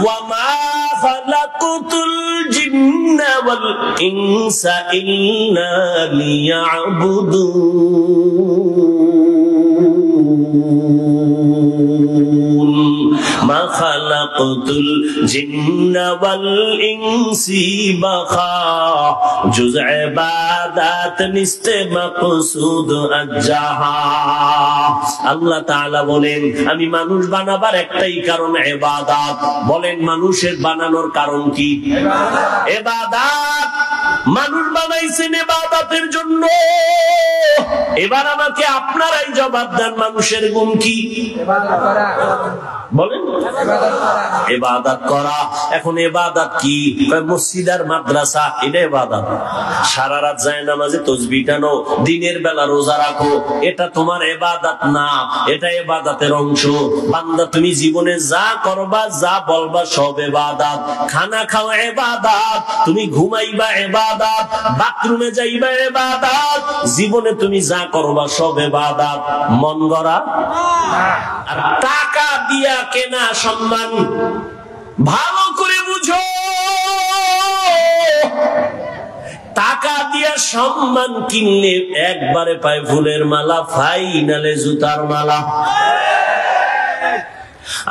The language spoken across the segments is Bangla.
ওয়া মা খালাকতুল জিন্না ওয়াল ইনসা ইল্লা লিয়াবুদুন মা খালাকতুল জিন্না ওয়াল ইনসি বাখা জুজ ইবাদাত নিস্তে মাকসুদ আজ্জাহা। আল্লাহ তাআলা বলেন আমি মানুষ বানাবার একটাই কারণ ইবাদত। বলেন মানুষের বানানোর কারণ কি? ইবাদত। মানুষ বানাইছেন ইবাদতের জন্য। এবার আমাকে আপনারাই জবাব দেন মানুষের গুণ কি? বলেন ইবাদত করা। এখন ইবাদত কি? মসজিদ আর মাদ্রাসা এটা ইবাদত। সারা রাত যায় নামাজে তাসবিহ টানো, দিনের বেলা রোজা রাখো, এটা তোমার ইবাদত না, এটা ইবাদতের অংশ। বান্দা তুমি জীবনে যা করবা যা বলবা সব ইবাদত। খানা খাওয়া ইবাদত, তুমি ঘুমাইবা ইবাদত, বাথরুমে যাইবা ইবাদত, জীবনে তুমি যা করবা সব ইবাদত। মন গড়া আর টাকা দিয়া কেনা সম্মান ভালো করে বুঝো। টাকা দিয়া সম্মান কিনলে একবারে পায় ফুলের মালা, ফাইনালে জুতার মালা।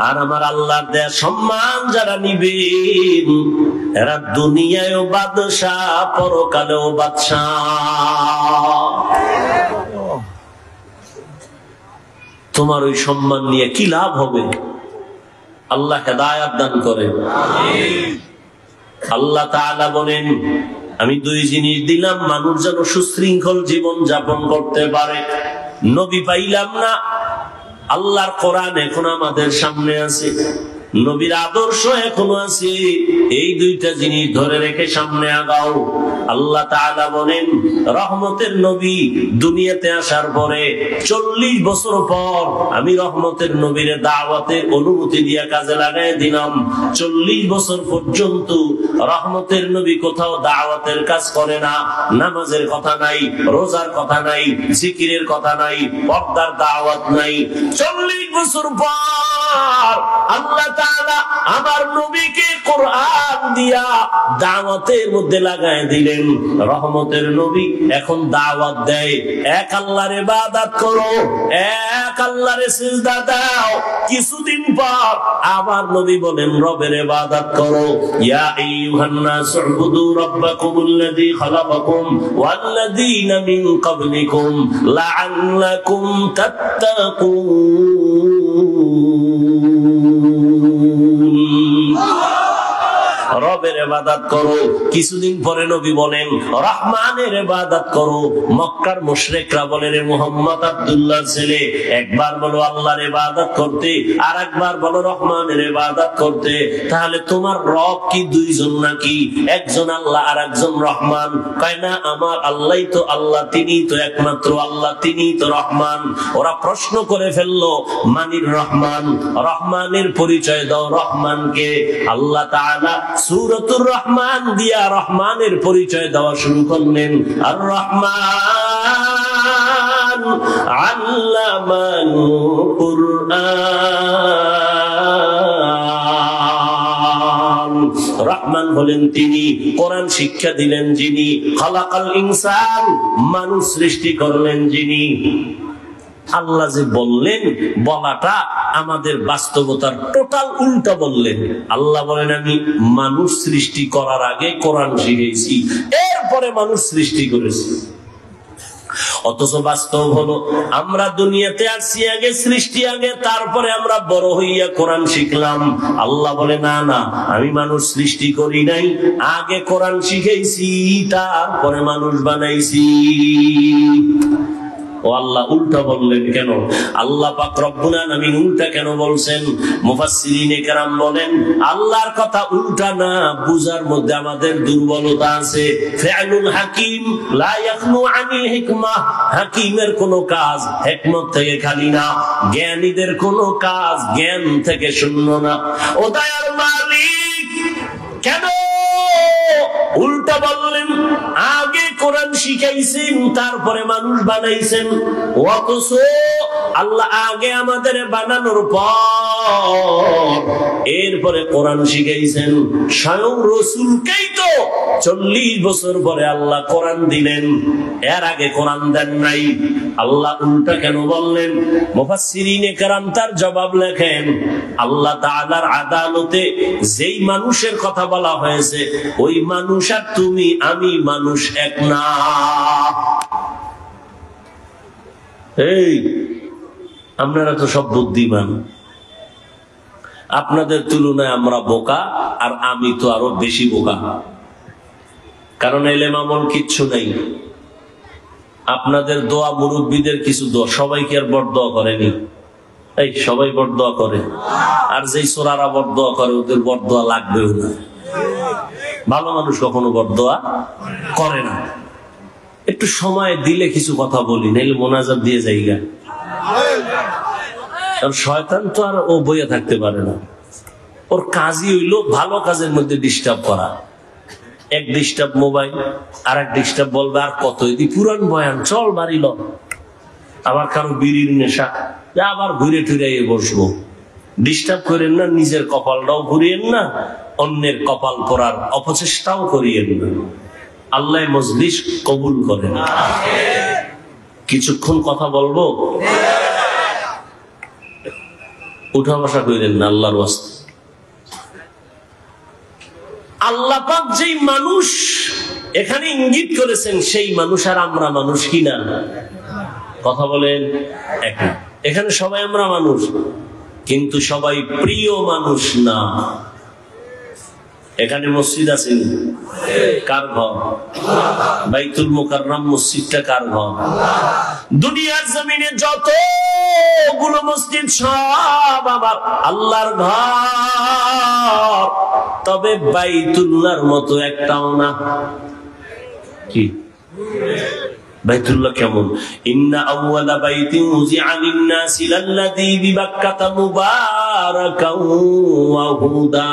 আর আমার আল্লাহর দেয়া সম্মান যারা নিবেন এরা দুনিয়ায়ও বাদশাহ, পরকালেও বাদশাহ। তোমার ওই সম্মান নিয়ে কি লাভ হবে? আল্লাহ হেদায়েত দান করেন। আল্লাহ তাআলা বলেন আমি দুই জিনিস দিলাম মানুষ যেন সুশৃঙ্খল জীবন যাপন করতে পারে। নবী পাইলাম না, আল্লাহর কোরআন এখন আমাদের সামনে আছে, নবীর আদর্শ এখনো আছে। এই দুইটা জিনিস ধরে রেখে সামনে আগাও। আল্লাহ তাআলা বলেন রহমতের নবী দুনিয়াতে আসার পরে 40 বছর পর আমি রহমতের নবীর দাওয়াতের অনুমতি দিয়ে কাজে লাগাই দিলাম। 40 বছর পর্যন্ত রহমতের নবী কোথাও দাওয়াতের কাজ করে না। নামাজের কথা নাই, রোজার কথা নাই, জিকিরের কথা নাই, পর্দার দাওয়াত নাই। 40 বছর পর আল্লাহ তাআলা আমার নবীকে কোরআন দিয়া দাওয়াতের মধ্যে লাগায় দিলেন। রহমতের নবী এখন দাওয়াত দেয় এক আল্লাহর ইবাদত করো, এক আল্লাহর সিজদা দাও। কিছুদিন পর আবার নবী বলেন রবের ইবাদত করো। ইয়া আইয়ুহান নাস উবুদু রাব্বাকুমুল্লাযী খালাকাকুম ওয়াল্লাযীনা মিন ক্বাবলিকুম লাআল্লাকুম তাত্তাকুন। রবের ইবাদত করো। কিছুদিন পরে নবী বলেন রহমানের ইবাদত করো। মক্কার মুশরিকরা বলে রে মুহাম্মদ আব্দুল্লাহর ছেলে, একবার বলো আল্লাহর ইবাদত করতে আর একবার বলো রহমানের ইবাদত করতে। তাহলে তোমার রব কি দুইজন নাকি? একজন আল্লাহ আর একজন রহমান। কয় না, আমার আল্লাহই তো আল্লাহ, তিনিই তো একমাত্র আল্লাহ, তিনিই তো রহমান। ওরা প্রশ্ন করে ফেললো মানির রহমান, রহমানের পরিচয় দাও রহমানকে। আল্লাহ তাআলা সূরাতুর রহমান দিয়া রহমানের পরিচয় দেওয়া শুরু করলেন। আর রহমান আল্লামাল কুরআন। রহমান হলেন তিনি, কোরআন শিক্ষা দিলেন যিনি, খালাকাল ইনসান মানুষ সৃষ্টি করলেন যিনি। আল্লাহ যে বললেন, বলাটা আমাদের বাস্তবতার টোটাল উল্টা বললেন। আল্লাহ বলেন আমি মানুষ সৃষ্টি করার আগে কোরআন শিখেছি, এরপরে মানুষ সৃষ্টি করেছি। অথচ বাস্তব হলো আমরা দুনিয়াতে আসছি আগে, সৃষ্টি আগে, তারপরে আমরা বড় হইয়া কোরআন শিখলাম। আল্লাহ বলে না না, আমি মানুষ সৃষ্টি করি নাই, আগে কোরআন শিখেছি, তারপরে মানুষ বানাইছি। ও আল্লাহ উল্টা বললেন কেন? আল্লাহ পাক রব্বুল আলামিন উল্টা কেন বলছেন? মুফাসসিরিনে কেরাম বলেন আল্লাহর কথা উল্টা না বুঝার মধ্যে আমাদের দুর্বলতা আছে। ফিআলুল হাকিম লা ইয়াখনু আনিল হিকমাহ, হাকিমের কোন কাজ হিকমত থেকে খালি না, জ্ঞানীদের কোন কাজ জ্ঞান থেকে শূন্য না। ও দয়ার মালিক কেন উল্টা বললেন? আগে কোরআন শিখাইছেন, তারপরে মানুষ বানাইছেন। অথচ আল্লাহ আগে আমাদের বানানোর পর এরপরে কোরআন শিখাইছেন। স্বয়ং রাসূলকেই তো 40 বছর পরে আল্লাহ কোরআন দিলেন, এর আগে কোরআন দেন নাই। আল্লাহ উল্টা কেন বললেন? মুফাসসিরিনে কেরাম তার জবাব লেখেন, আল্লাহ তাআলার আদালতে যেই মানুষের কথা বলা হয়েছে, ওই মানুষ আর তুমি আমি মানুষ এক না। এই আপনারা তো সব বুদ্ধিমান, আপনাদের তুলনায় আমরা বোকা, আর আমি তো আরো বেশি বোকা। কারণ এলেম আমল কিচ্ছু নেই। আপনাদের দোয়া, মুরব্বীদের কিছু দোয়া, সবাইকে আর বড়দোয়া করেনি। এই সবাই বড়দোয়া করে, আর যেই সোরারা বড়দোয়া করে ওদের বড়দোয়া লাগবেও না। ভালো মানুষ কখনো বড়দোয়া করে না। একটু সময় দিলে কিছু কথা বলি, নাইলে মোনাজাত দিয়ে যাইগা। কারণ শয়তান তো আর ও বইয়া থাকতে পারে না। ওর কাজই হইলো ভালো কাজের মধ্যে ডিস্টার্ব করা। এক ডিস্টার্ব মোবাইল, আর এক ডিস্টার্ব বলবে আর কত পুরান বয়ান, চল বাড়িল। আবার কারো বিড়ির নেশা, আবার ঘুরে ফিরাইয়ে বসবো। ডিস্টার্ব করেন না, নিজের কপালটাও ঘুরিয়েন না, অন্যের কপাল পরার অপচেষ্টাও করিয়েন না। আল্লাহ মজলিস কবুল করেন। কিছুক্ষণ কথা বলবো, উঠা বসা করেন না আল্লাহর ওয়াস্তে। আল্লাহ পাক যেই মানুষ এখানে ইঙ্গিত করেছেন, সেই মানুষ আর আমরা মানুষ কিনা? কথা বলেন এক না। এখানে সবাই আমরা মানুষ, কিন্তু সবাই প্রিয় মানুষ না। এখানে মসজিদ আছে, কার ঘর? বাইতুল মুকাররম মসজিদটা কার ঘর? দুনিয়ার জমিনে যতগুলো মসজিদ সব আবার আল্লাহর ঘর, তবে বাইতুল্লাহর মতো একটাও না। কি বাইতুল্লাহ কেমন? ইন্না আউওয়ালা বাইতিন উযিআ লিন-নাসি লাল্লাযী বিবাক্কাতা মুবারাকান ওয়া হুদা,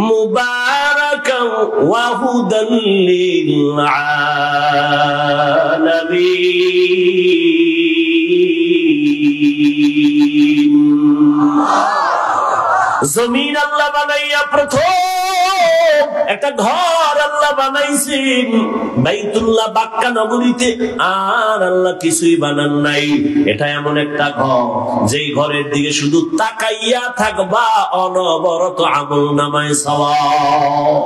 মুবারাকান ওয়া হুদান লিল আলামিন। জমিন আল্লাহ বানাইয়া প্রথম একটা ঘর আল্লাহ বানাইছেন বাইতুল্লাহ বাক্কা নগরীতে, আর আল্লাহ কিছুই বানান নাই। এটা এমন একটা ঘর, যেই ঘরের দিকে শুধু তাকাইয়া থাকবা, অনবরত আমলনামায় সওয়াব।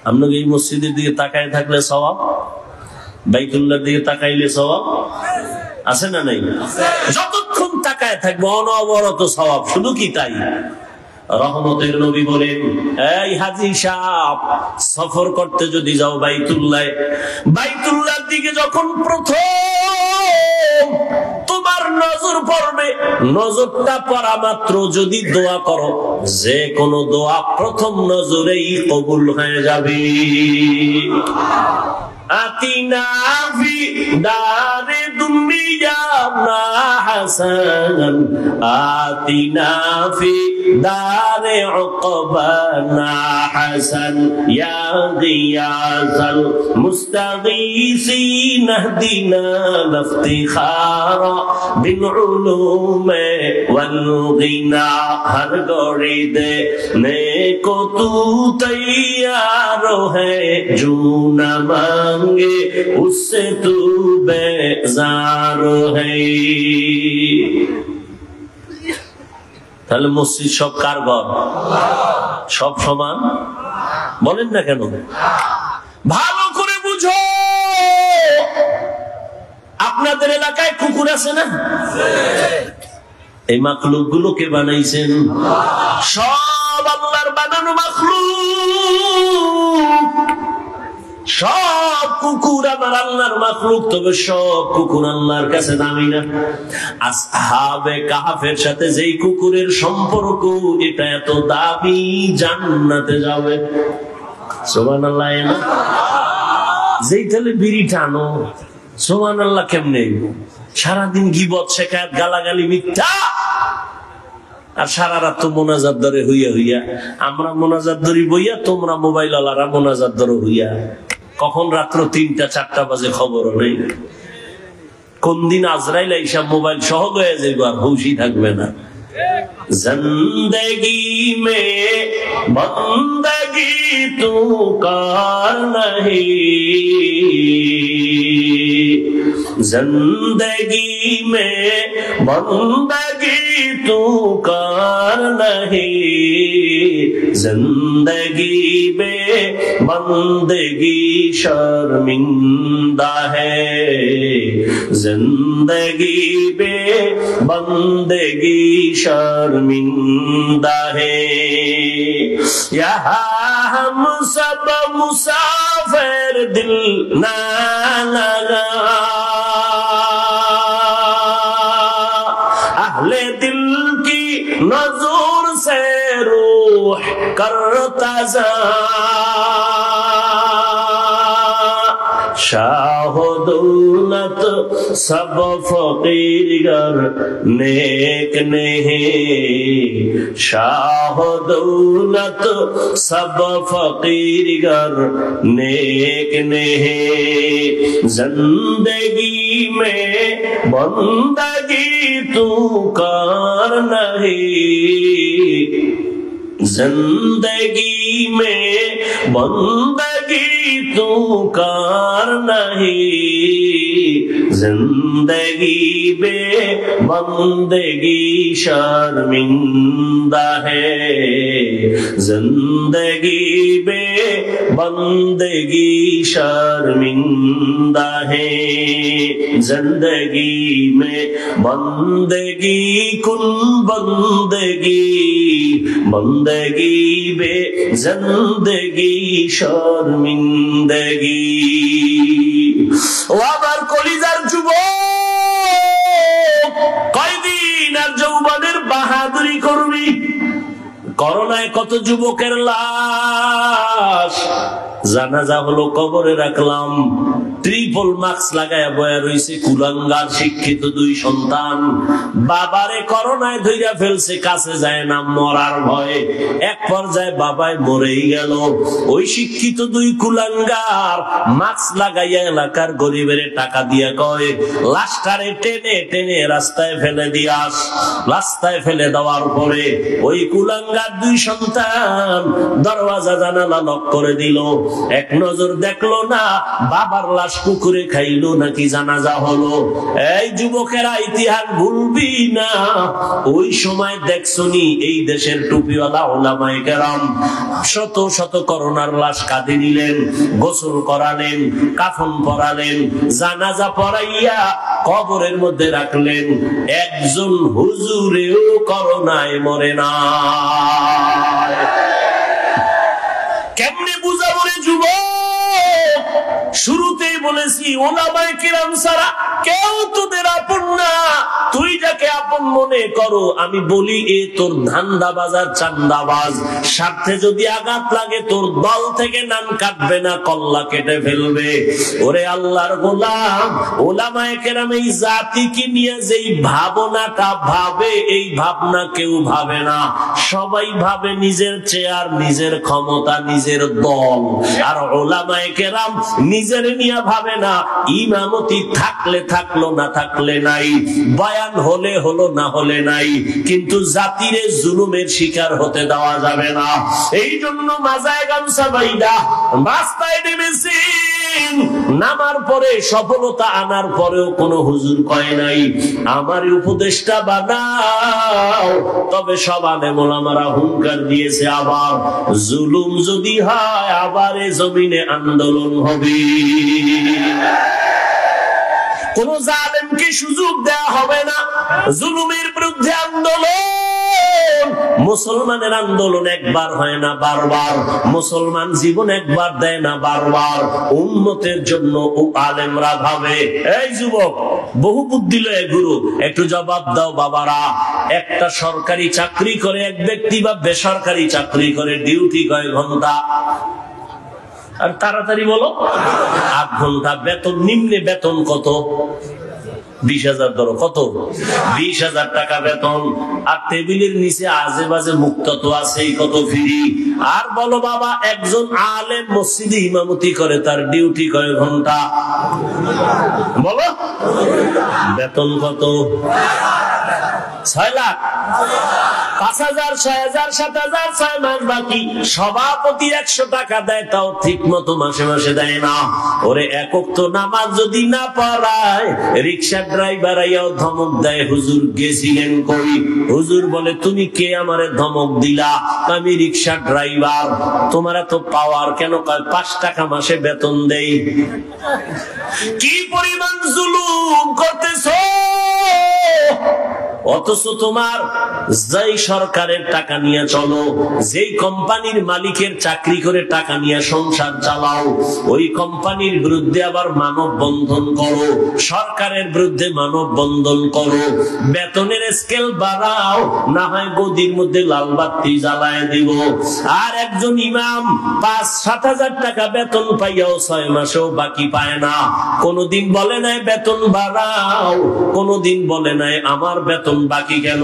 আপনাকে এই মসজিদের দিকে তাকায় থাকলে সওয়াব, বাইতুল্লাহর দিকে তাকাইলে সওয়াব আছে না নাই? যতক্ষণ তাকায় থাকবে অনবরত সওয়াব। শুধু কি তাই? রহমতের নবী বলেন, এই হাজী সাহেব, সফর করতে যদি যাও বাইতুল্লাহর দিকে যখন প্রথম তোমার নজর পড়বে, নজরটা পড়া মাত্র যদি দোয়া করো, যে কোনো দোয়া প্রথম নজরেই কবুল হয়ে যাবে। আতিনা ফি দারে দুনিয়া না হাসান, আতিনা ফি দারে উকবা না হাসান, ইয়া গিয়াসাল মুস্তাগীসিন ইহদিনা ইফতিখারা বিল উলুমে ওয়াল গিনা। হর গরিদে নেকো তু তৈয়ার হে জু না मांगे उससे तू बेजार है। তাহলে মসজিদ সব কার ঘর? সব সমান বলেন না কেন? ভালো করে বুঝো, আপনাদের এলাকায় কুকুর আছে না? এই মাখলুক গুলো কে বানাইছেন? সব আল্লাহর বানানো মাখলুক। সব কুকুর আমার আল্লাহর মাখলুক, তবে সব কুকুর আল্লাহর কাছে দামি না। আসহাবে কাহফের সাথে যেই কুকুরের সম্পর্ক, এটা এত দামি, জান্নাতে যাবে। সুবহানাল্লাহ। যেই তাহলে বিড়ি টানো, সুবহানাল্লাহ কেমনে? সারাদিন গীবত, শেখায়াত, গালাগালি, মিথ্যা, আর সারা রাত তো মোনাজাত ধরে হইয়া হইয়া। আমরা মোনাজাত ধরি বইয়া, তোমরা মোবাইল ওয়ালারা মোনাজাত ধরো হইয়া। কখন রাত্র 3টা-4টা বাজে খবরও নেই। কোন দিন আজরাইল এইসব মোবাইল সহ হয়ে যাবে, আর হুশই থাকবে না। जिंदगी में बंदगी तू कार नहीं, जिंदगी में बंदगी तू कार नहीं, जिंदगी में बंदगी शर्मिंदा है, जिंदगी में बंदगी शर्मिंदा है। यहाँ हम सब मुसाफिर दिल ना लगा, अहले दिल की नजर से रूह करता जा, शाह दौलत सब फकीर गर नेक नहीं, शाह दौलत सब फकीर गर नेक नहीं, जिंदगी में बंदगी तू कार नहीं, जिंदगी में बंदगी तू कार नहीं, जिंदगी में बंदगी शर्मिंदा है, जिंदगी में बंदगी शर्मिंदा है, जिंदगी में बंदगी कुन बंदगी, बंदगी बे जिंदगी शर्मिंदगी। ও আবার কলিজার যুবক, কয়দিন আর যৌবনের বাহাদুরি করবি? করোনায় কত যুবকের লাশ, জানাজা হলো, কবরে রাখলাম, ট্রিপল মাস্ক লাগায়া বয়া রইছে কুলাঙ্গার শিক্ষিত 2 সন্তান। বাবারে করোনায় ধইরা ফেলছে, কাছে যায় না মরার ভয়ে। এক পর্যায়ে বাবায় মরেই গেল। ওই শিক্ষিত 2 কুলাঙ্গার মাস্ক লাগাইয়া এলাকার গরিবের টাকা দিয়া কয়, লাশটারে টেনে টেনে রাস্তায় ফেলে দিয়াস। রাস্তায় ফেলে দেওয়ার পরে ওই কুলাঙ্গার 2 সন্তান দরওয়াজা জানালা লক করে দিল। এক নজর দেখলো না বাবার লাশ পুকুরে খাইলো নাকি জানাজা হলো। এই যুবকেরা ইতিহাস ভুলবি না। ওই সময় দেখছনি এই দেশের টুপিওয়ালা ওলামায়ে কেরাম শত শত করোনার লাশ কাঁধে নিলেন, গোসল করালেন, কাফন পরালেন, জানাজা পড়াইয়া কবরের মধ্যে রাখলেন। একজন হুজুরেও করোনায় মরে না। কেমনে বুঝাবো রে যুবক? শুরুতেই বলেছি ওলামায়ে কেরাম ছাড়া কেউ তোদের আপন না। তুই যাকে আপন মনে করো, আমি বলি এ তোর ধান্দাবাজ আর চান্দাবাজ। স্বার্থে যদি আঘাত লাগে তোর দল থেকে নাম কাটবে না, কল্লা কেটে ফেলবে। ওরে আল্লাহর গোলাম, ওলামায়ে কেরাম এই জাতিকে নিয়ে যেই ভাবনাটা ভাবে, এই ভাবনা কেউ ভাবে না। সবাই ভাবে নিজের চেয়ার, নিজের ক্ষমতা, নিজের দল। আর ওলামায়ে কেরাম নিজের নিয়ে ভাবে না। ইমামতি থাকলে থাকলো, না থাকলে নাই, বয়ান হলে হলো, না হলে নাই, কিন্তু জাতিরে জুলুমের শিকার হতে দেওয়া যাবে না। এই জন্য মাজায় গামছা বাইদা রাস্তায় নেমেছেন। নামার পরে সফলতা আনার পরেও কোন হুজুর কয় নাই আমার উপদেশটা বানাও। তবে সব আলেম ওলামারা হুঙ্কার দিয়েছে, আবার জুলুম যদি হয় আবার এ জমিনে আন্দোলন হবে। কোন জালেমকে সুযোগ দেওয়া হবে না। জুলুমের বিরুদ্ধে আন্দোলন। মুসলমানের আন্দোলন একবার হয় না, বারবার। মুসলমান জীবন একবার দেয় না, বারবার। উম্মতের জন্য আলেমরা ভাবে। এই যুবক, বহু বুদ্ধি লয়ে গুরু, একটু জবাব দাও বাবারা। একটা সরকারি চাকরি করে এক ব্যক্তি বা বেসরকারি চাকরি করে, ডিউটি কয় ঘন্টা? আর তাড়াতাড়ি বলো। 8 ঘন্টা। বেতন, নিম্নে বেতন কত? 20,000 ধরো, কত? 20,000 টাকা বেতন। আর টেবিলের নিচে আজে বাজে মুক্তা তো আছেই, কত ফ্রি। আর বলো বাবা, একজন আলেম মসজিদে ইমামতি করে, তার ডিউটি কয় ঘন্টা? বলো, বেতন কত? 6 লাখ, 5,000, 6,000, 7,000, 6 মাস বাকি। সভাপতি 100 টাকা দেয়, তাও ঠিক মতো মাসে মাসে দেয় না। ওরে একক তো নামাজ যদি না পড়ায়, রিক্সা ড্রাইভার আইয়াও ধমক দেয়, হুজুর গেছিলেন কই? হুজুর বলে, তুমি কে আমারে ধমক দিলা? আমি রিক্সা ড্রাইভার। তোমার এত পাওয়ার কেন? 5 টাকা মাসে বেতন দেই। কি পরিমাণ জুলুম করতেছো! অথচ তোমার যেই সরকারের টাকা নিয়ে চলো, যেই কোম্পানির মালিকের চাকরি করে টাকা নিয়ে সংসার চালাও, ওই কোম্পানির বিরুদ্ধে আবার মানববন্ধন করো, সরকারের বিরুদ্ধে মানববন্ধন করো, বেতনের স্কেল বাড়াও, না হয় গদির মধ্যে লাল বাতি জ্বালায় দিব। আর একজন ইমাম 5-7 হাজার টাকা বেতন পাইয়াও 6 মাসেও বাকি পায় না। কোনদিন বলে নাই বেতন বাড়াও, কোনদিন বলে নাই আমার বেতন বাকি কেন।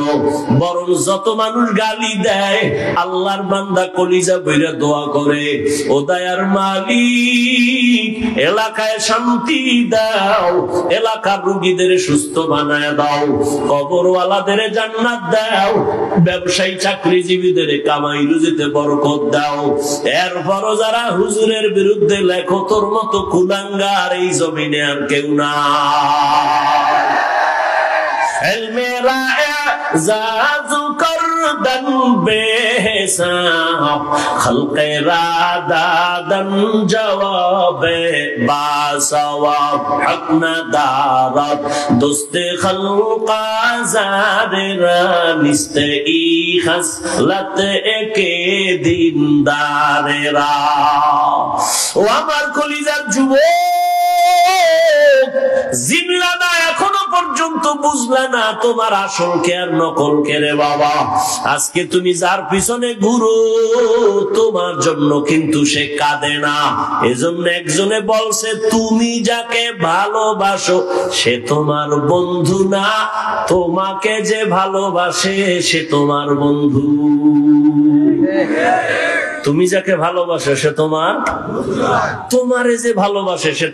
বরং যত মানুষ গালি দেয়, আল্লাহর বান্দা কলিজা বইরা দোয়া করে, ও দয়ার মালিক, এলাকায় শান্তি দাও, এলাকার রোগীদের সুস্থ বানায় দাও, কবরওয়ালাদের জান্নাত দাও, ব্যবসায়ী চাকরিজীবীদের কামাই রুজিতে বরকত দাও। এরপরও যারা হুজুরের বিরুদ্ধে লেখো, তোর মতো কুলাঙ্গার এই জমিনে আর কেউ না। মেরা জাজু করদন বেহিসাব, খলকে রাদাদন জওয়াবে বাসওয়াব, হক নদারত দোস্তে খলকা জারেরা, নিস্তে ই খাসলত একে দিনদারেরা। ও আমার কলিজার যুবক, জিনলা না এখনো পর্যন্ত বুঝলা না তোমার আসল কে আর নকল কে রে বাবা। আজকে তুমি যার পিছনে ঘুরো, তোমার জন্য কিন্তু সে কাঁদে না। এজন্য একজনে বলছে, তুমি যাকে ভালোবাসো সে তোমার বন্ধু না, তোমাকে যে ভালোবাসে সে তোমার বন্ধু। তুমি যাকে ভালোবাসো সে তোমার, তোমারে যে ভালোবাসে সে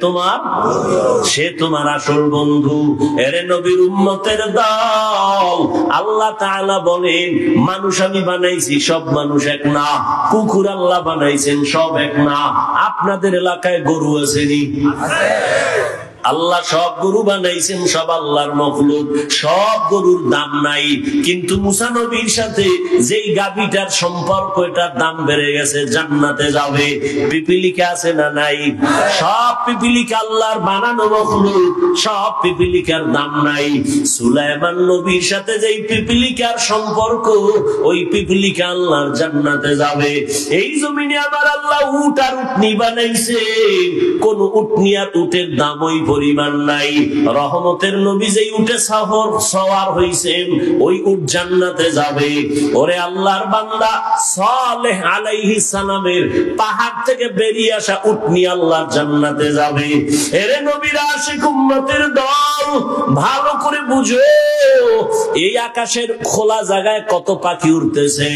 তোমার আসল বন্ধু। এরে নবীর উম্মতের দল, আল্লাহ তাআলা বলেন, মানুষ আমি বানাইছি, সব মানুষ এক না। কুকুর আল্লাহ বানাইছেন, সব এক না। আপনাদের এলাকায় গরু আসেনি? আল্লাহ সব গরু বানাইছেন, সব আল্লাহর মখলুক, সব গরুর দাম নাই। কিন্তু মুসা নবীর সাথে যেই গাভীটার সম্পর্ক, এটার দাম বেড়ে গেছে, জান্নাতে যাবে। পিপিলিকা আছে না নাই? সব পিপিলিকা আল্লাহর বানানো মখলুক, সব পিপিলিকার দাম নাই। সুলাইমান নবীর সাথে যেই পিপিলিকার সম্পর্ক, ওই পিপিলিকা আল্লাহর জান্নাতে যাবে। এই জমিনে আমার আল্লাহ উট আর উটনি বানাইছে, কোন উটনি আর উটের দাম ওই পরিমাণ নাই। রহমতের নবী যেই উটে সওয়ার হইছেন, ওই উট জান্নাতে যাবে। ওরে আল্লাহর বান্দা, সালেহ আলাইহিস সালামের পাহাড় থেকে বেরিয়ে আসা উট নিয়ে আল্লাহর জান্নাতে যাবে। এরে নবীর আশিক উম্মতের দল, ভালো করে বুঝো, এই আকাশের খোলা জায়গায় কত পাখি উড়তেছে,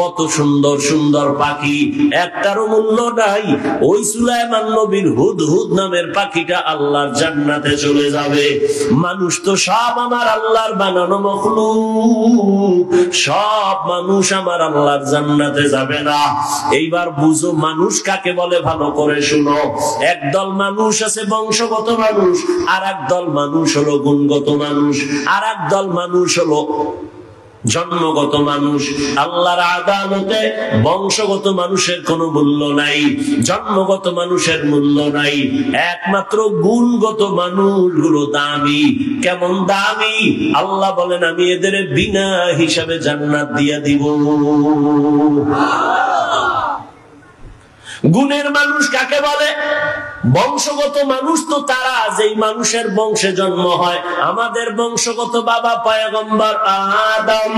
কত সুন্দর সুন্দর পাখি, একটারও মূল্য নাই। ওই সুলাইমান নবীর হুদহুদ নামের পাখিটা আল্লাহর জান্নাতে চলে যাবে। মানুষ তো সব আমার আল্লাহর বানানো মখলুক, সব মানুষ আমার আল্লাহর জান্নাতে যাবে না। এইবার বুঝো মানুষ কাকে বলে, ভালো করে শুনো। একদল মানুষ আছে বংশগত মানুষ, আর একদল মানুষ হলো গুণগত মানুষ, আর একদল মানুষ হলো জন্মগত মানুষ। আল্লাহর আদালতে বংশগত মানুষের কোনো মূল্য নাই, জন্মগত মানুষের মূল্য নাই, একমাত্র গুণগত মানুষগুলো দামি। কেমন দামি? আল্লাহ বলেন, আমি এদের বিনা হিসাবে জান্নাত দিয়া দিব। গুণের মানুষ কাকে বলে? বংশগত মানুষ তো তারা যেই মানুষের বংশে জন্ম হয়। আমাদের বংশগত বাবা পয়গম্বর আদম,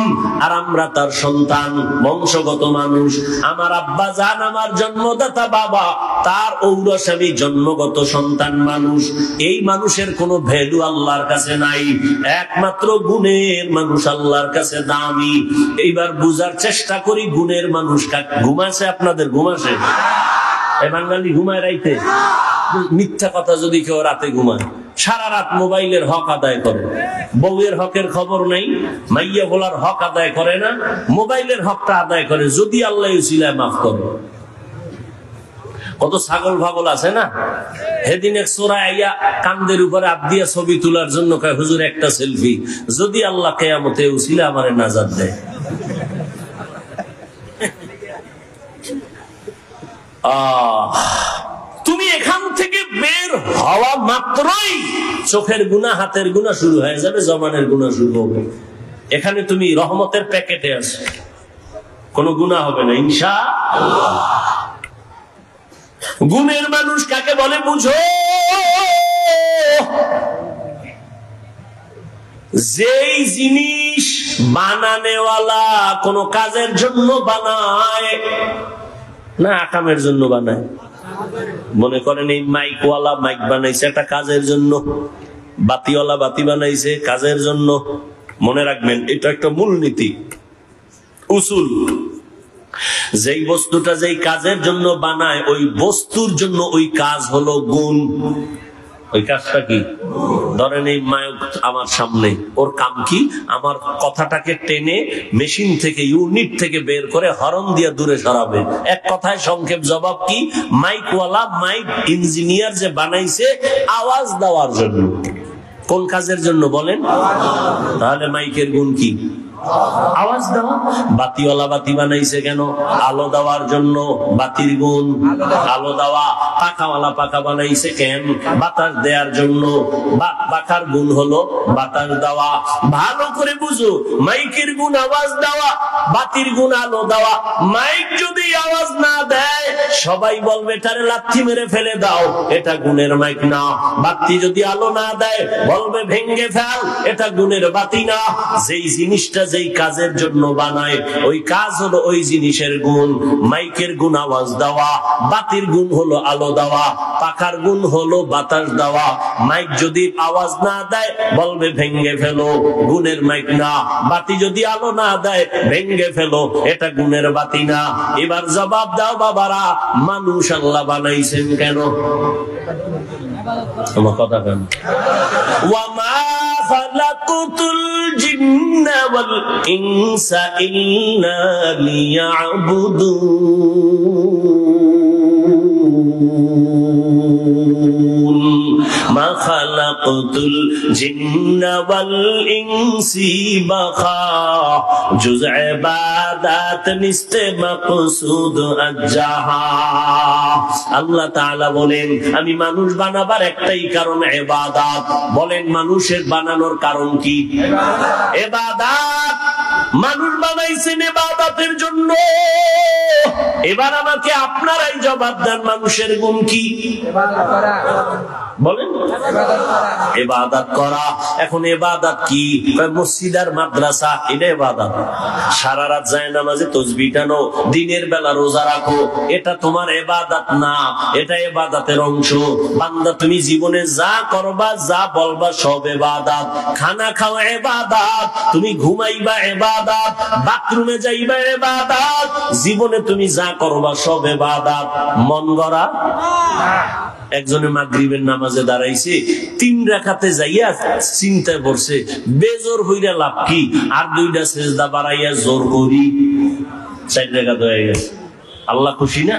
আর আমরা তার সন্তান, বংশগত মানুষ। আমার আব্বা জান, আমার জন্মদাতা বাবা, তার ঔরসামী জন্মগত সন্তান মানুষ। এই মানুষের কোনো ভ্যালু আল্লাহর কাছে নাই, একমাত্র গুণের মানুষ আল্লাহর কাছে দামি। এইবার বুঝার চেষ্টা করি, গুণের মানুষ ঘুমাছে? আপনাদের ঘুমাছে? এ বাঙালি ঘুমায় রাইতে? মিথ্যা কথা যদি কেউ রাতে ঘুমায়, সারা রাত মোবাইলের হক আদায় করে, বউয়ের হকের খবর নাই, মাইয়া বলার হক আদায় করে না, মোবাইলের হকটা আদায় করে, যদি আল্লাহ উসিলায় মাফ করে। কত ছাগল ভাগল আছে না? সেদিন এক চোরা আইয়া কান্দের উপরে হাত দিয়া ছবি তোলার জন্য কয়, হুজুর একটা সেলফি, যদি আল্লাহ কিয়ামতে উসিলা আমারে নাজাত দেয়। তুমি এখান থেকে বের হওয়া মাত্রই চোখের গুনাহ, হাতের গুনাহ শুরু হয়ে যাবে, জবানের গুনাহ শুরু হবে। এখানে তুমি রহমতের প্যাকেটে আছো, কোনো গুনাহ হবে না ইনশাআল্লাহ। গুণের মানুষ কাকে বলে বুঝো? যেই জিনিস বানানেওয়ালা কোন কাজের জন্য বানায় না, আকামের জন্য বানায়। মনে করেন এই মাইকওয়ালা মাইক বানাইছে একটা কাজের জন্য, বাতিওয়ালা বাতি বানাইছে কাজের জন্য। মনে রাখবেন, এটা একটা মূলনীতি, উসুল। যেই বস্তুটা যেই কাজের জন্য বানায়, ওই বস্তুর জন্য ওই কাজ হলো গুণ। ওই কাজটা কি? ধরেন এই মায়ক আমার সামনে, ওর কাম কি? আমার কথাটাকে টেনে মেশিন থেকে, ইউনিট থেকে বের করে হরন দিয়ে দূরে সরাবে। এক কথায় সংক্ষেপ জবাব কি? মাইকওয়ালা, মাইক ইঞ্জিনিয়ার যে বানাইছে আওয়াজ দেওয়ার জন্য। কোন কাজের জন্য বলেন? তাহলে মাইকের গুণ কি? আওয়াজ দেওয়া। বাতিওয়ালা বাতি বানাইছে কেন? আলো দেওয়ার জন্য, বাতির গুণ আলো দেওয়া। পাখাওয়ালা পাখা বানাইছে কেন? বাতাস দেওয়ার জন্য, পাখার গুণ হলো বাতাস দেওয়া। ভালো করে বুঝো, মাইকের গুণ আওয়াজ দেওয়া, বাতির গুণ আলো দেওয়া। মাইক যদি আওয়াজ না দেয়, সবাই বলবে এটারে লাথি মেরে ফেলে দাও, এটা গুণের মাইক না। বাতি যদি আলো না দেয়, বলবে ভেঙ্গে ফেল, এটা গুণের বাতি না। যেই জিনিসটা যেই কাজের জন্য বানায়, ওই কাজ হলো ওই জিনিসের গুণ। মাইকের গুণ আওয়াজ দেওয়া, বাতির গুণ হলো আলো দেওয়া, পাখার গুণ হলো বাতাস দেওয়া। মাইক যদি আওয়াজ না দেয়, বলবে ভেঙ্গে ফেলো, গুণের মাইক না। বাতি যদি আলো না দেয়, ভেঙ্গে ফেলো, এটা গুণের বাতি না। এবার জবাব দাও বাবারা, মানুষ আল্লাহ বানাইছেন কেন? আমার কথা কেন? ওয়ামা খালাকুতুল জিন্না ওয়াল ইনসা ইল্লা লিয়াবুদুন। মা খালাকুতুল জিন্না ওয়াল ইনসি বাখা, জুজ ইবাদাত নিস্তে মাকসুদ আজ্জাহা। আল্লাহ তাআলা বলেন, আমি মানুষ বানাবার একটাই কারণ ইবাদত। বলেন, মানুষের বানানোর কারণ কি? ইবাদত। মানুষ বানাইছেন ইবাদতের জন্য। এবার আমাকে আপনারাই জবাব দেন, মানুষের গুণ কি? বলেন, ইবাদত করা। এখন ইবাদত কি? মসজিদ আর মাদ্রাসা, এটা ইবাদত। সারা রাত যায় নামাজে তাসবিহ টানো, দিনের বেলা রোজা রাখো, এটা তোমার ইবাদত না, এটা ইবাদতের অংশ। বান্দা, তুমি জীবনে যা করবা, যা বলবা, সব ইবাদত। খানা খাওয়া ইবাদত, তুমি ঘুমাইবা ইবাদত, বাথরুমে যাইবা ইবাদত, জীবনে তুমি যা করবা সব ইবাদত। মন গড়া। একজনে মাগরিবের নামাজে দাঁড়াইছে, 3 রাকাতে যাইয়া চিন্তায় পড়ছে, বেজোর হইরা লাভ কি? আর 2টা সেজদা বাড়াইয়া জোর করি 4 রাকাত হয়ে গেছে। আল্লাহ খুশি না?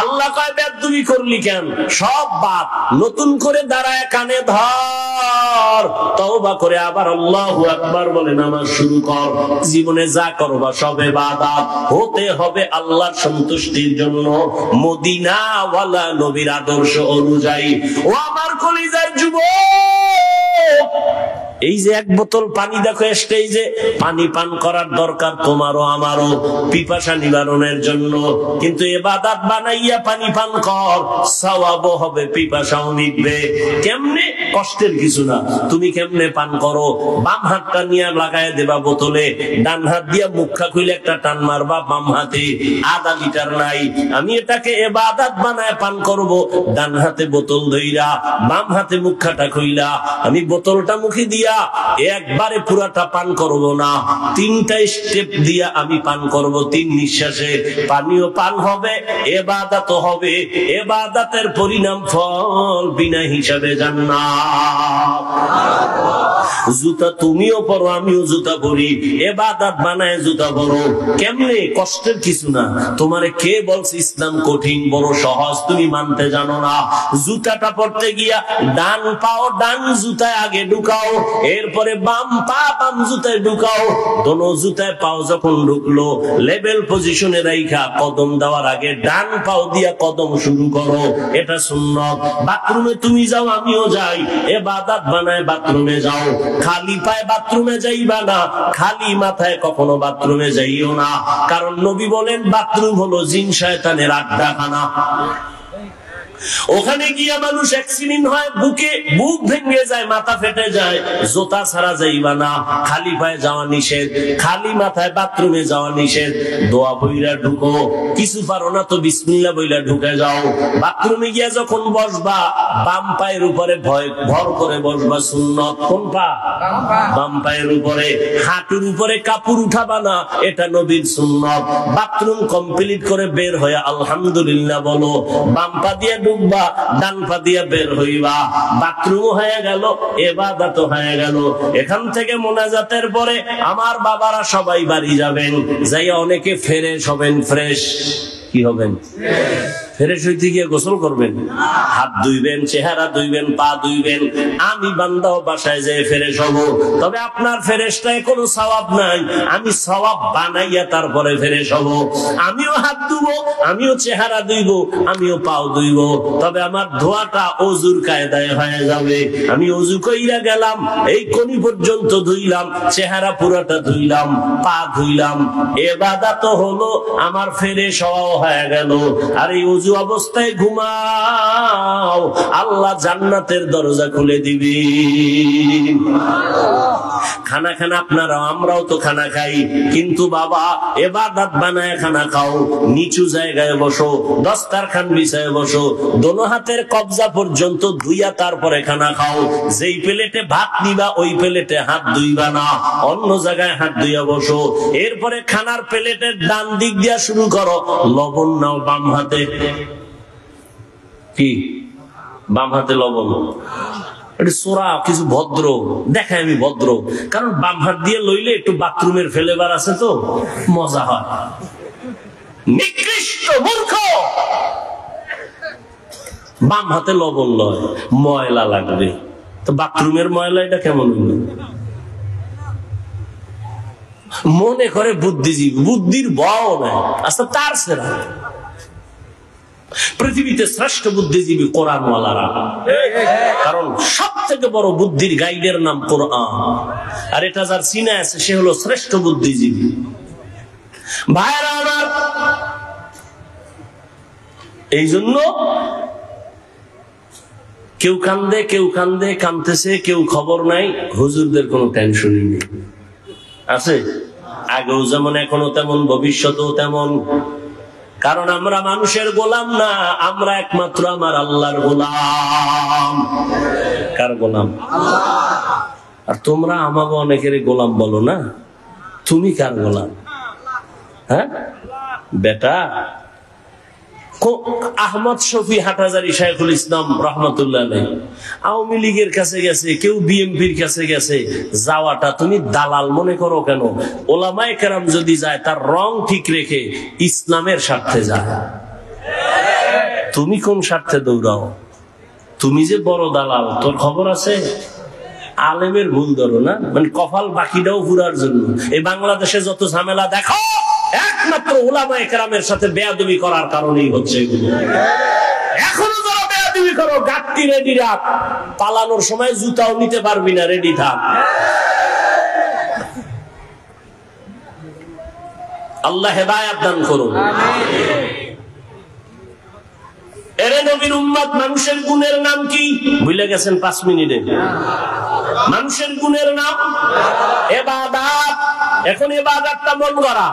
আল্লাহ কয়, বেদবি করলি কেন? সব বাদ, নতুন করে দাঁড়ায় কানে ধর, তওবা করে আবার আল্লাহু আকবার বলে নামাজ শুরু কর। জীবনে যা করবা সব ইবাদত, হতে হবে আল্লাহর সন্তুষ্টির জন্য, মদিনা ওয়ালা নবীর আদর্শ অনুযায়ী। ও আমার কলিজার যুবক, এই যে এক বোতল পানি দেখো স্টেজে, পানি পান করার দরকার তোমারও আমারও পিপাসা নিবারণের জন্য, কিন্তু ইবাদত বানাইয়া পানি পান কর, সওয়াবও হবে, পিপাসাও মিটবে। কেমনে? কষ্টের কিছু না। তুমি কেমনে পান করো? বাম হাতটা নিয়ে লাগায় দেবা বোতলে, ডান হাত দিয়া মুখা খুলে একটা টান মারবা বাম হাতে, আধা লিটার নাই। আমি এটাকে ইবাদত বানায় পান করব, ডান হাতে বোতল ধইরা বাম হাতে মুখাটা খুইলা আমি বোতলটা মুখে দিয়া একবারে পুরাটা পান করব না, 3টা স্টেপ দিয়া আমি পান করব। 3 নিঃশ্বাসে পানিও পান হবে, ইবাদত হবে, ইবাদতের পরিণাম ফল বিনা হিসাবে জান্নাত। জুতা তুমিও পরো, আমিও জুতা পরি, ইবাদত বানায় জুতা পরো। কেমনে? কষ্টের কিছু না। তোমারে কে বলছে ইসলাম কঠিন? বড় সহজ, তুমি মানতে জানো না। জুতাটা পরতে গিয়া ডান পাও ডান জুতায় আগে ঢুকাও, এরপরে বাম পা বাম জুতায় ঢুকাও। দোনো জুতায় পাও যখন ঢুকলো, লেভেল পজিশনে রাইখা কদম দেওয়ার আগে ডান পাও দিয়া কদম শুরু করো। এটা সুন্নাত। বাথরুমে তুমি যাও, আমিও যাই, ইবাদত বানায় বাথরুমে যাও। খালি পায়ে বাথরুমে যাইবা না, খালি মাথায় কখনো বাথরুমে যাইও না। কারণ নবী বলেন বাথরুম হলো জিন শয়তানের আড্ডাখানা। ওখানে গিয়া মানুষ অ্যাক্সিডেন্ট হয়, বুক ভেঙে যায়, মাথা ফেটে যায়। জুতা ছাড়া যাইবা না, খালি পায়ে যাওয়া নিষেধ, খালি মাথায় বাথরুমে যাওয়া নিষেধ। দোয়া বইরা ঢুকো, কিছু পারো না তো বিসমিল্লাহ বইলা ঢুকে যাও। বাথরুমে গিয়া যখন বসবা, বাম পায়ের উপরে ভর করে বসবা, সুন্নত। কোন পা? বাম পায়ের উপরে। হাঁটুর উপরে কাপড় উঠাবা না, এটা নবীর সুন্নত। বাথরুম কমপ্লিট করে বের হয়ে আলহামদুলিল্লাহ বলো। বাম পা দিয়ে ঢুকবা, ডান পা দিয়ে বের হইবা। বাথরুম হয়ে গেল, ইবাদত হয়ে গেল। এখান থেকে মোনাজাতের পরে আমার বাবারা সবাই বাড়ি যাবেন, যাইয়া অনেকে ফ্রেশ হবেন। ফ্রেশ কি হবেন? ফ্রেশ হইতে গিয়ে গোসল করবেন, হাত ধুইবেন, চেহারা ধুইবেন, পা ধুইবেন। আমি বান্দাও বাসায় যেয়ে ফ্রেশ হব। তবে আপনার ফ্রেশটায় কোনো সওয়াব নাই, আমি সওয়াব বানাইয়া তারপরে ফ্রেশ হব। আমিও হাত ধুবো, আমিও চেহারা ধুইব, আমিও পাও ধুইব। তবে আমার ধোয়াটা ওযুর কায়দায় হয়ে যাবে। আমি ওযু কইরা গেলাম, এই কোনি পর্যন্ত ধুইলাম, চেহারা পুরাটা ধুইলাম, পা ধুইলাম। ইবাদত হলো আমার ফ্রেশ হওয়া হয়ে গেল। আর এই ওযু অবস্থায় ঘুমাও, আল্লাহ জান্নাতের দরজা খুলে দিবে। খানা খানা আপনারা, আমরাও তো খানা খাই, কিন্তু বাবা ইবাদত বানায় খানা খাও। নিচু জায়গায় বসো, দস্তারখান বিছায় বসো, দোনো হাতের কবজা পর্যন্ত ধুইয়া তারপরে খানা খাও। যেই প্লেটে ভাত নিবা ওই প্লেটে হাত ধুইবা না, অন্য জায়গায় হাত ধুইয়া বসো। এরপরে খানার প্লেটের ডান দিক দিয়া শুরু করো। লবণ নাও বাম হাতে। কি? বাম হাতে লবণ। সোরা কিছু ভদ্র দেখায়, আমি ভদ্র, কারণ বাম হাত দিয়ে লইলে একটু বাথরুমের ফ্লেভার আছে তো মজা হয়। নিকৃষ্ট মূর্খ, বাম হাতে লবণ লয়, ময়লা লাগবে। তো বাথরুমের ময়লা এটা কেমন হইল? মনে করে বুদ্ধিজীবী, বুদ্ধির বও নাই। আচ্ছা, তার সেরা পৃথিবীতে শ্রেষ্ঠ বুদ্ধিজীবী কোরআনওয়ালারা, কারণ সব থেকে বড় বুদ্ধির গাইডের নাম কোরআন। আর এটা যার সিনে আছে সে হলো শ্রেষ্ঠ বুদ্ধিজীবী। ভাইরা আমার, এই জন্য কেউ কান্দে, কেউ কান্দে, কান্দতেছে, কেউ খবর নাই। হুজুরদের কোনো টেনশনই নেই। আছে আগেও যেমন, এখনো তেমন, ভবিষ্যতেও তেমন। কারণ আমরা মানুষের গোলাম না, আমরা একমাত্র আমার আল্লাহর গোলাম। কার গোলাম? আর তোমরা আমাকে অনেকের গোলাম বলো না। তুমি কার গোলাম? হ্যাঁ বেটা, আহমদ শফি হাটহাজারী শাইখুল ইসলাম রহমতুল্লাহ আলাইহি আওয়ামী লীগের কাছে গেছে, কেউ বিএনপির কাছে গেছে। যাওয়াটা তুমি দালাল মনে করো কেন? ওলামায়ে কেরাম যদি যায় তার রং ঠিক রেখে ইসলামের স্বার্থে যায়। তুমি কোন স্বার্থে দৌড়াও? তুমি যে বড় দালাল, তোর খবর আছে? আলেমের ভুল ধরো না, মানে কপাল বাকিটাও পুরার জন্য। এই বাংলাদেশে যত ঝামেলা দেখো, একমাত্র উলামায়ে কেরামের সাথে বেয়াদবি করার কারণেই হচ্ছে এগুলো। এখনো যারা বেয়াদবি করো, গাঁটটি রেডি রাখ, পালানোর সময় জুতাও নিতে পারবি না, রেডি থাক। আল্লাহ হেদায়েত দান করুন। এরে নবীর উম্মত, মানুষের গুণের নাম কি ভুলে গেছেন? 5 মিনিটে মানুষের গুণের নাম ইবাদত। এখন ইবাদতটা মন গড়া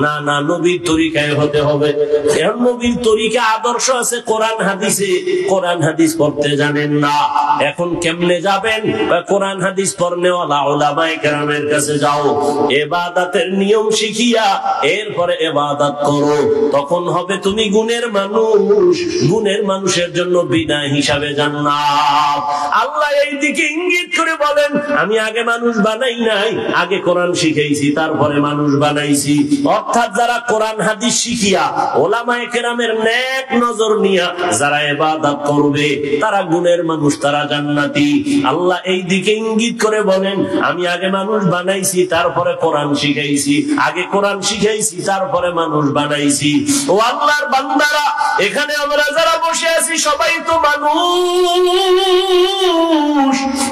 না, না, নবীর তরিকায় হতে হবে। এখন নবীর তরিকা আদর্শ আছে কোরআন হাদিসে, কোরআন হাদিস পড়তে জানেন না, এখন কেমনে যাবেন? কোরআন হাদিস পড়নেওয়ালা উলামায়ে কেরামের কাছে যাও, ইবাদতের নিয়ম শিখিয়া এরপরে ইবাদত করো, তখন হবে তুমি গুণের মানুষ। গুণের মানুষের জন্য বিনা হিসাবে জান্নাত। আল্লাহ এই দিকে ইঙ্গিত করে বলেন, আমি আগে মানুষ বানাই নাই, আগে কোরআন শিখাইছি, তারপরে মানুষ বানাইছি। অর্থাৎ যারা কোরআন হাদিস শিখিয়া উলামায়ে কেরামের নেক নজর নিয়া যারা ইবাদত করবে তারা গুণের মানুষ, তারা জান্নাতি। আল্লাহ এই দিকে ইঙ্গিত করে বলেন, আমি আগে মানুষ বানাইছি, তারপরে কোরআন শিখাইছি, আগে কোরআন শিখাইছি, তারপরে মানুষ বানাইছি। ও আল্লাহর বান্দারা, এখানে আমরা যারা বসে আছি সবাই তো মানুষ,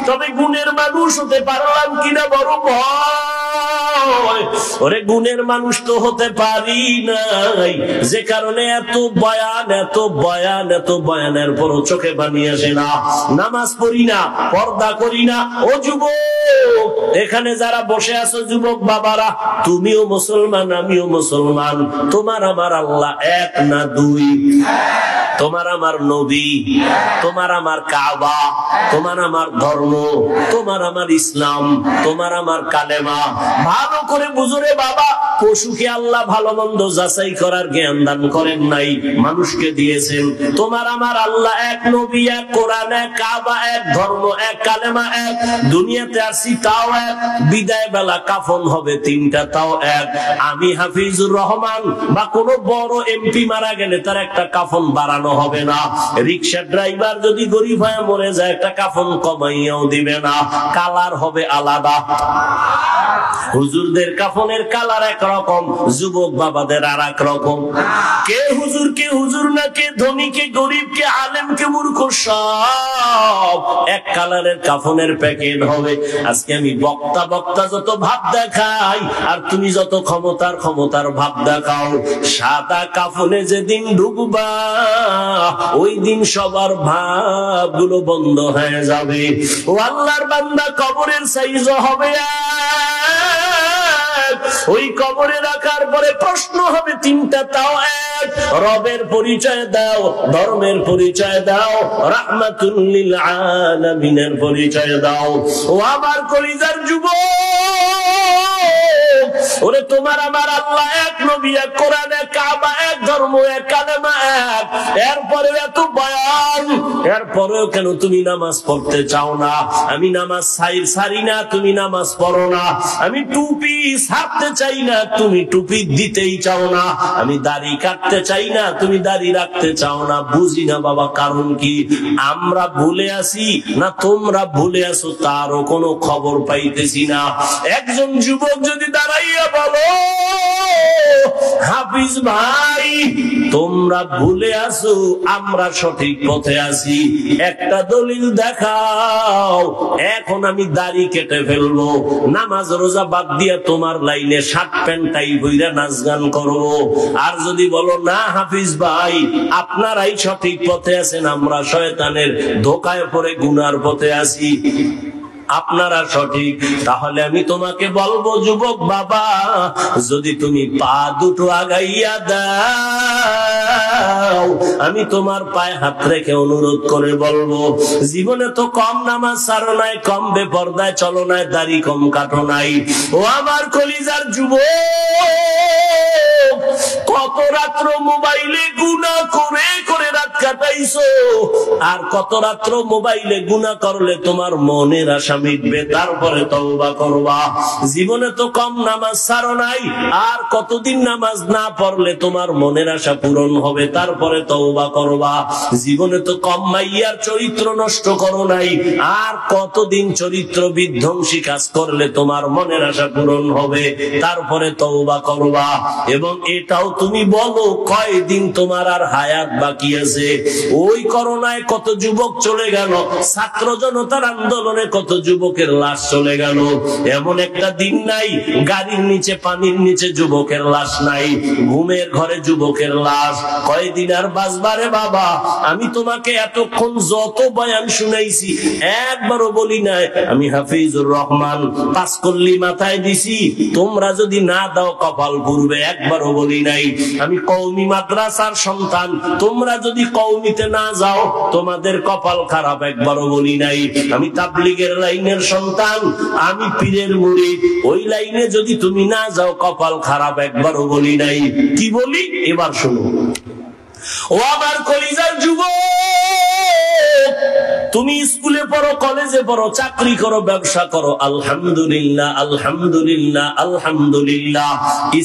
তবে গুণের মানুষ হতে পারলাম কিনা বড় ভয়। ওরে গুণের মানুষ তো হতে পারি নাই, যে কারণে এত বয়ান, এত বয়ান, এত বয়ানের পরও চোখে পানি আসে না, নামাজ পড়ি না, পর্দা করি না। ও যুবক, এখানে যারা বসে আছো যুবক বাবারা, তুমিও মুসলমান, আমিও মুসলমান, তোমার আমার আল্লাহ এক না দুই, তোমার আমার নবী, তোমার আমার কাবা, তোমার আমার ধর্ম, তোমার আমার ইসলাম, তোমার আমার কালেমা। ভালো করে বুঝরে বাবা, পশুকে আল্লাহ ভালো মন্দ যাচাই করার জ্ঞান দান করেন নাই, মানুষকে দিয়েছেন। তোমার আমার আল্লাহ এক, নবী এক, কোরআন এক, কাবা এক, ধর্ম এক, কালেমা এক। দুনিয়াতে আসি তাও এক, বিদায় বেলা কাফন হবে 3টা, তাও এক। আমি হাফিজুর রহমান বা কোন বড় এমপি মারা গেলে তার একটা কাফন বাড়ানো হবে না। রিক্সা ড্রাইভার যদি গরিব হয়ে মরে যায় একটা কাফন কমাইয়াও দিবে না, কালার হবে আলাদা। হুজুরদের কাফনের কালার একরকম, যুবক বাবাদের আর এক রকম। কে হুজুর, কে হুজুর না, কে ধনী, কে গরিব, কে আলেম, কে মূর্খ, সব এক কালারের কাফনের প্যাকেট হবে। আজকে আমি বক্তা যত ভাব দেখাই, আর তুমি যত ক্ষমতার ভাব দেখাও, সাদা কাফনে যেদিন ঢুকবা ওই দিন সবার ভাবগুলো বন্ধ হয়ে যাবে। ও আল্লাহর বান্দা, কবরের সাইজ হবে ওই কবরে রাখার পরে প্রশ্ন হবে 3টা, তাও এক। রবের পরিচয় দাও, ধর্মের পরিচয় দাও, রাহমাতুল লিল আলামিনের পরিচয় দাও। ও আমার কলিজার যুবক, ওরে তোমার আমার আল্লাহ এক, নবী এক, কোরআন এক, কাবা এক, ধর্ম এক, কালেমা এক। এরপরে এত বয়ান, এরপরেও কেন তুমি নামাজ পড়তে চাও না? আমি নামাজ সারি না, তুমি নামাজ পড়ো না। আমি টুপি ছাড়তে চাই না, তুমি টুপি দিতেই চাও না। আমি দাড়ি কাটতে চাই না, তুমি দাড়ি রাখতে চাও না। বুঝি না বাবা, কারণ কি? আমরা ভুলে আসি না তোমরা ভুলে আসো, তারও কোনো খবর পাইতেছি না। একজন যুবক যদি দাঁড়াইয়া বলো, হাফিজ ভাই তোমরা ভুলে আসো, আমরা সঠিক পথে আছি, একটা দলিল দেখাও। এখন আমি দাড়ি কেটে ফেলবো, নামাজ রোজা বাদ দিয়া তোমার লাইনে শার্ট প্যান্ট টাই বইরা নাচ গান করবো। আর যদি বলো না হাফিজ ভাই আপনারাই সঠিক পথে আছেন, আমরা শয়তানের ধোকায় পড়ে গুনার পথে আছি, আপনারা সঠিক, তাহলে আমি তোমাকে বলবো যুবক বাবা, যদি তুমি পা দুটো আগাইয়া দাও, আমি তোমার পায়ে হাত রেখে অনুরোধ করে বলবো, জীবনে তো কম নামাজ ছাড়ো নাই, কম বেপরদায় চলো নাই, দাড়ি কম কাটো নাই। ও আমার কলিজার যুবক, কত রাত্র মোবাইলে গুনাহ করে করে রাত কাটাইছো, আর কত রাত্র মোবাইলে গুনাহ করলে তোমার মনের আশা মিটবে, তারপরে তওবা করবা। জীবনে তো কম নামাজ ছাড়ো নাই, আর কতদিন নামাজ না পড়লে তোমার মনের আশা পূরণ হবে, তারপরে তওবা করবা। জীবনে তো কম মাইয়ার চরিত্র নষ্ট করো নাই, আর কতদিন চরিত্র বিধ্বংসী কাজ করলে তোমার মনের আশা পূরণ হবে, তারপরে তওবা করবা। এবং এটাও তুমি বলো কয়দিন তোমার আর হায়াত বাকি আছে, ওই করোনায় কত যুবক চলে গেল, ছাত্র জনতার আন্দোলনে কত যুবকের লাশ চলে গেল। এমন একটা দিন নাই গাড়ির নিচে পানির নিচে যুবকের লাশ নাই, ঘুমের ঘরে যুবকের লাশ। কয়দিন আর বাঁচবারে বাবা? আমি তোমাকে এতক্ষণ যত বয়ান শুনাইছি একবারও বলি নাই আমি হাফিজুর রহমান পাঁচকল্লি মাথায় দিছি, তোমরা যদি না দাও কপাল পুরবে, একবারও বলি নাই। আমি কওমি মাদ্রাসার সন্তান, তোমরা যদি কওমিতে না যাও তোমাদের কপাল খারাপ, একবারও বলি নাই। আমি তাবলীগের লাইনের সন্তান, আমি পীরের মুরিদ, ওই লাইনে যদি তুমি না যাও কপাল খারাপ, একবারও বলি নাই। কি বলি এবার শোনো। ও আমার কলিজার যুবক, তুমি স্কুলে পড়ো, কলেজে পড়ো, চাকরি করো, ব্যবসা করো, আলহামদুলিল্লাহ আলহামদুলিল্লাহ আলহামদুলিল্লাহ।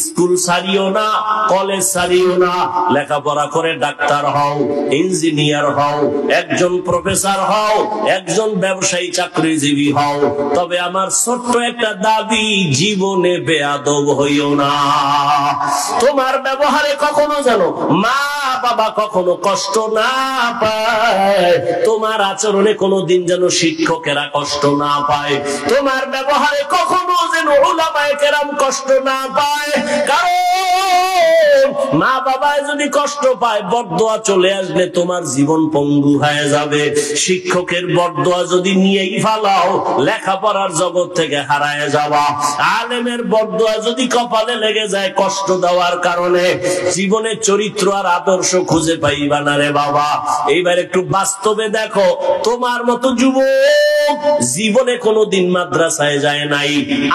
স্কুল ছাড়িও না, কলেজ ছাড়িও না, লেখাপড়া করে ডাক্তার হও, ইঞ্জিনিয়ার হও, একজন প্রফেসর হও, একজন ব্যবসায়ী চাকরিজীবী হও। তবে আমার ছোট্ট একটা দাবি, জীবনে বেয়াদব হইও না। তোমার ব্যবহারে কখনো যেন মা বাবা কখনো কষ্ট না পায়, তোমার আচরণে কোনোদিন যেন শিক্ষকেরা কষ্ট না পায়, তোমার ব্যবহারে কখনো যেন উলামায়ে কেরাম কষ্ট না পায়। কারণ মা বাবা যদি কষ্ট পায়, বরদোয়া চলে আসলে তোমার জীবন পঙ্গু হয়ে যাবে। শিক্ষকের বরদোয়া যদি নিয়েই ফালাও, লেখাপড়ার জগৎ থেকে হারায় যাবা। আলেমের বরদোয়া যদি কপালে লেগে যায় কষ্ট দেওয়ার কারণে, জীবনের চরিত্র আর আদর্শ খুঁজে পাইবা না রে বাবা। এইবার একটু বাস্তবে দেখো, তোমার মতো যুবক জীবনে কোনোদিন মাদ্রাসায় যায় নাই,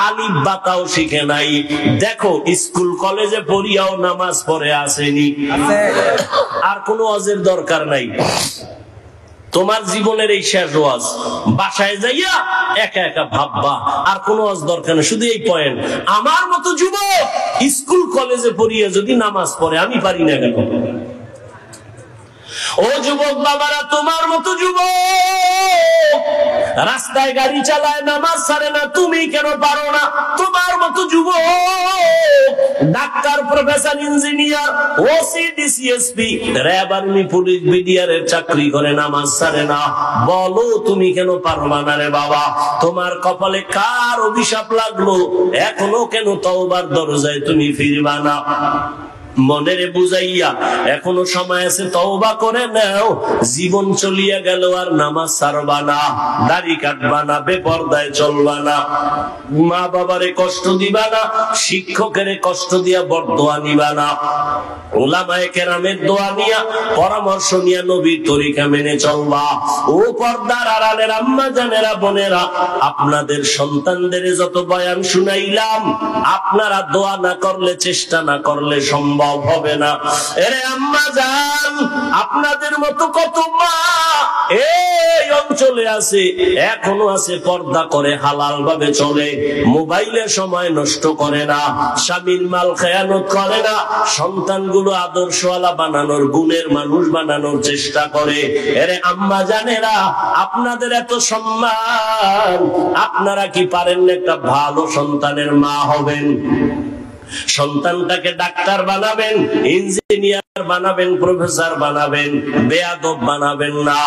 আলিফ বাতাও শিখে নাই। দেখো স্কুল কলেজে পড়িয়াও নামাজ পড়ে আসেনি, আর কোনো ওয়াজের দরকার নাই। তোমার জীবনের এই শেষ ওয়াজ, বাসায় যাইয়া একা একা ভাববা, আর কোনো ওয়াজ দরকার নেই। শুধু এই পয়েন্ট, আমার মতো যুবক স্কুল কলেজে পড়িয়া যদি নামাজ পড়ে, আমি পারি না কেন? ও যুবক বাবারা, তোমার মতো যুবক রাস্তায় গাড়ি চালায়, নামাজ ছাড়ে না, তুমি কেন পারো না? তোমার মতো যুবক doctor, professor, engineer, OC, DC SP, RAB, army, police, BDR এর চাকরি করে, নামাজ ছাড়ে না, বলো তুমি কেন পারবা না রে বাবা? তোমার কপালে কার অভিশাপ লাগলো? এখনো কেন তওবার দরজায় তুমি ফিরবা না? মনেরে বুঝাইয়া এখনো সময় আছে, তওবা করে নাও। জীবন চলিয়া গেল আর নামাজ ছাড়বা না, দাড়ি কাটবা না, বেপরদায় চলবা না, মা বাবারে কষ্ট দিবা না, শিক্ষকের কষ্ট দিয়া বরদোয়া নিবা না, উলামায়ে কেরামের দোয়া নিয়া পরামর্শ নিয়া নবীর তরিকা মেনে চলবা। ও পর্দার আড়ালের আম্মা জানেরা, বোনেরা, আপনাদের সন্তানদের যত বয়ান শুনাইলাম, আপনারা দোয়া না করলে, চেষ্টা না করলে সম্ভব হবে না। এরে আম্মা জান, আপনাদের মতো কত মা এই অঞ্চলে আছে, এখনো আছে, পর্দা করে, হালাল ভাবে চলে, মোবাইলে সময় নষ্ট করে না, স্বামীর মাল খেয়ানত করে না, সন্তানগুলো আদর্শওয়ালা বানানোর, গুণের মানুষ বানানোর চেষ্টা করে। এরে আম্মা জানেরা, আপনাদের এত সম্মান, আপনারা কি পারেন না একটা ভালো সন্তানের মা হবেন? সন্তানটাকে ডাক্তার বানাবেন, ইঞ্জিনিয়ার বানাবেন, প্রফেসর বানাবেন, বেয়াদব বানাবেন না।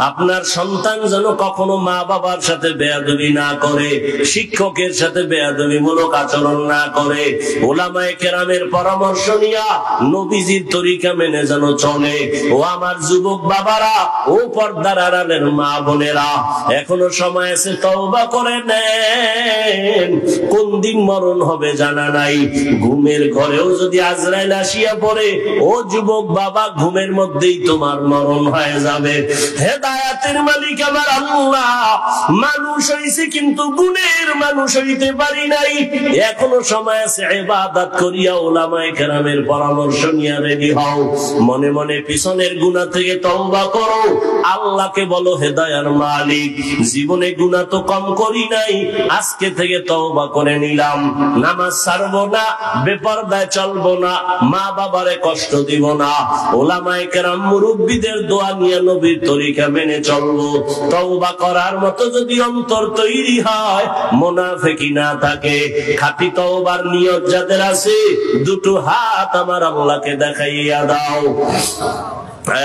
আপনার সন্তান যেন কখনো মা বাবার সাথে বেয়াদবি না করে, শিক্ষকের সাথে বেয়াদবিমূলক আচরণ না করে, উলামায়ে কেরামের পরামর্শ নিয়া নবীজির তরিকা মেনে যেন চলে। ও আমার যুবক বাবারা, ও পর্দার আড়ালের মা বোনেরা, এখনো সময় আছে, তওবা করে নেন। কোন দিন মরণ হবে জানা নাই। ঘুমের ঘরেও যদি আজরাইল আসিয়া পড়ে, ও যুবক বাবা, ঘুমের মধ্যেই তোমার মরণ হয়ে যাবে। হেদায়েতের মালিক আমার আল্লাহ। মানুষ হইছে কিন্তু গুণের মানুষ হইতে পারি নাই। এখনো সময় আছে, ইবাদত করিয়া উলামায়ে কেরামের পরামর্শ নিয়ে রেডি হও। মনে মনে পিছনের গুনাহ থেকে তওবা করো, আল্লাহকে বলো, হেদায়ার মালিক, জীবনে গুনাহ তো কম করি নাই, আজকে থেকে তওবা করে নিলাম, নামাজ ছাড়বো না, বেপরদায় চলবো না, মা বাবারে কষ্ট দিব না, উলামায়ে কেরাম মুরব্বিদের দোয়া নিয়ে নবীর তরিকা মেনে চলবো। তওবা করার মতো যদি অন্তর তৈরি হয়, মুনাফিকি না থাকে, খাঁটি তওবার নিয়ত যাদের আছে, দুটো হাত আমার আল্লাহকে দেখাইয়া দাও।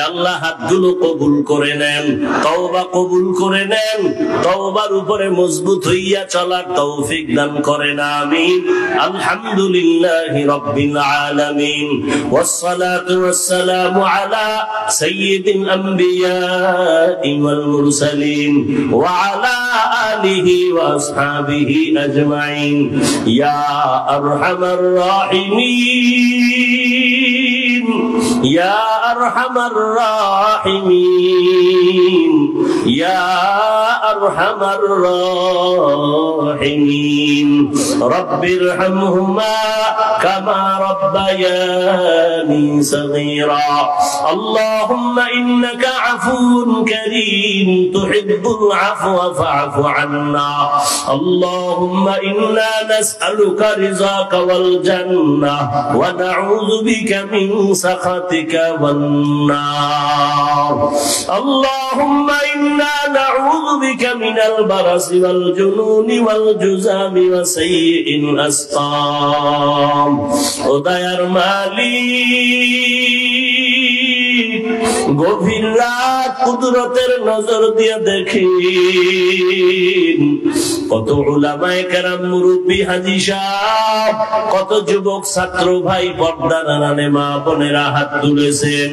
আল্লাহ হাতগুলো কবুল করে নেন, তওবা কবুল করে নেন, তওবার উপরে মজবুত হইয়া চলার তৌফিক দান করেন, আমিন। আলহামদুলিল্লাহি রাব্বিল আলামিন, ওয়াসসালাতু ওয়াসসালামু আলা সাইয়্যিদিল আমবিয়াই ওয়াল মুরসালিন ওয়া আলা আলিহি ওয়া আসহাবিহি আজমাইন ইয়া আরহামার রাহিমিন ইয়া আরহামার রাহিমিন ইয়া আরহামার রাহিমিন রব্বিরহামহুমা কামা রাব্বায়ানি সগীরা আল্লাহুম্মা ইন্নাকা আফুউন কারীম তুহিব্বুল আফওয়া ফা'ফু আন্না আল্লাহুম্মা ইন্না নাসআলুকা রিযাকা ওয়াল জান্নাহ ওয়া নাউযু বিকা মিন সাখাতিকা ওয়ান নার আল্লাহুম্মা ইন্না নাউযু বিকা মিনাল বারাসি ওয়াল জুনুনি ওয়াল জুযামি ওয়া সাইয়্যিল আসকাম। ও দয়ার মালিক, গভীর রাত কুদরতের নজর দিয়ে দেখেন কত উলামায়ে কেরাম, মুরব্বী হাজী সাহেব, কত যুবক ছাত্র ভাই, পর্দার আড়ালে মা বোনেরা হাত তুলেছেন।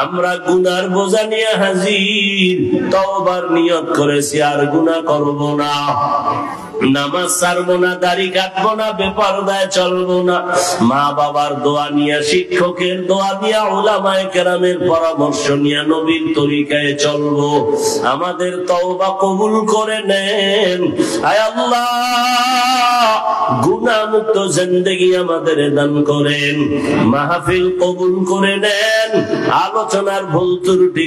আমরা গুনার বোঝা নিয়ে হাজির, তওবার নিয়ত করেছি আর গুনাহ করব না, নামাজ ছাড়বো না, দাড়ি কাটবো না, বেপরদায় চলবো না, মা বাবার দোয়া নিয়ে, শিক্ষকের দোয়া নিয়ে, উলামায়ে কেরামের পরামর্শ নিয়ে নবীর তরিকায় চলবো। আমাদের তওবা কবুল করে নেন আয় আল্লাহ, গুনাহ মুক্ত জিন্দেগি আমাদের দান করেন, মাহফিল কবুল করে নেন, আলোচনার ভুল ত্রুটি